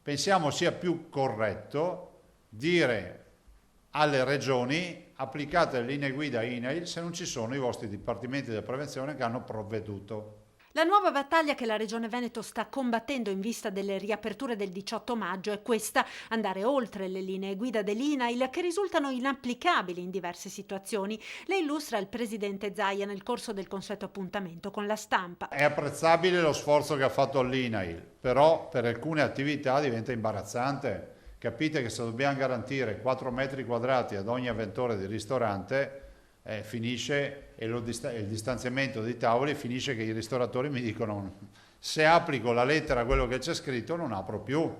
pensiamo sia più corretto dire alle regioni: applicate le linee guida INAIL se non ci sono i vostri dipartimenti della prevenzione che hanno provveduto. La nuova battaglia che la Regione Veneto sta combattendo in vista delle riaperture del 18 maggio è questa: andare oltre le linee guida dell'INAIL che risultano inapplicabili in diverse situazioni. Le illustra il presidente Zaia nel corso del consueto appuntamento con la stampa. È apprezzabile lo sforzo che ha fatto l'INAIL, però per alcune attività diventa imbarazzante. Capite che se dobbiamo garantire 4 metri quadrati ad ogni avventore di ristorante, finisce, e il distanziamento dei tavoli, finisce che i ristoratori mi dicono: se applico la lettera a quello che c'è scritto non apro più.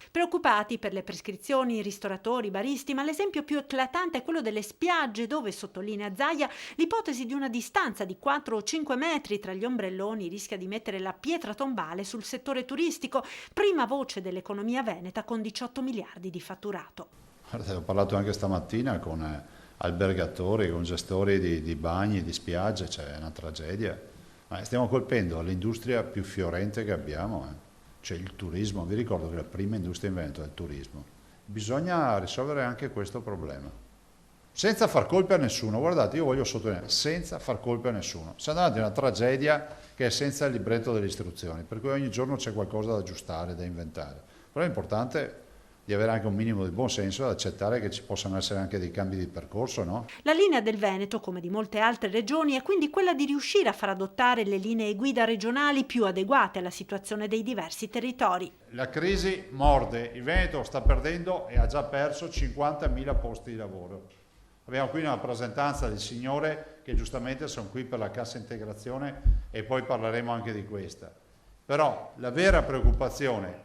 Preoccupati per le prescrizioni ristoratori, baristi, ma l'esempio più eclatante è quello delle spiagge dove, sottolinea Zaia, l'ipotesi di una distanza di 4 o 5 metri tra gli ombrelloni rischia di mettere la pietra tombale sul settore turistico, prima voce dell'economia veneta con 18 miliardi di fatturato. Guardate, ho parlato anche stamattina con albergatori, con gestori di bagni, di spiagge, c'è una tragedia. Ma stiamo colpendo l'industria più fiorente che abbiamo. C'è il turismo, vi ricordo che la prima industria in Veneto è il turismo. Bisogna risolvere anche questo problema, senza far colpe a nessuno. Guardate, io voglio sottolineare, senza far colpe a nessuno. Stiamo davanti a una tragedia che è senza il libretto delle istruzioni, per cui ogni giorno c'è qualcosa da aggiustare, da inventare. Però è importante di avere anche un minimo di buon senso, ad accettare che ci possano essere anche dei cambi di percorso, no? La linea del Veneto, come di molte altre regioni, è quindi quella di riuscire a far adottare le linee guida regionali più adeguate alla situazione dei diversi territori. La crisi morde, il Veneto sta perdendo e ha già perso 50.000 posti di lavoro. Abbiamo qui una rappresentanza del signore che giustamente sono qui per la cassa integrazione e poi parleremo anche di questa. Però la vera preoccupazione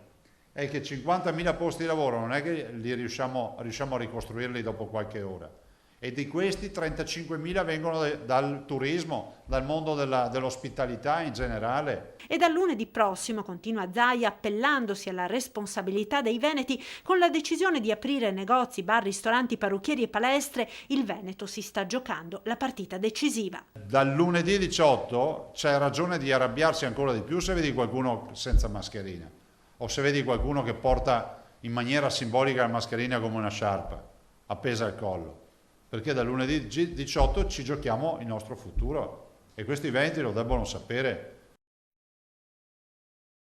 è che 50.000 posti di lavoro non è che li riusciamo a ricostruirli dopo qualche ora, e di questi 35.000 vengono dal turismo, dal mondo dell'ospitalità in generale. E dal lunedì prossimo, continua Zaia, appellandosi alla responsabilità dei veneti, con la decisione di aprire negozi, bar, ristoranti, parrucchieri e palestre, il Veneto si sta giocando la partita decisiva. Dal lunedì 18 c'è ragione di arrabbiarsi ancora di più se vedi qualcuno senza mascherina, o se vedi qualcuno che porta in maniera simbolica la mascherina come una sciarpa appesa al collo, perché dal lunedì 18 ci giochiamo il nostro futuro e questi veneti lo debbono sapere.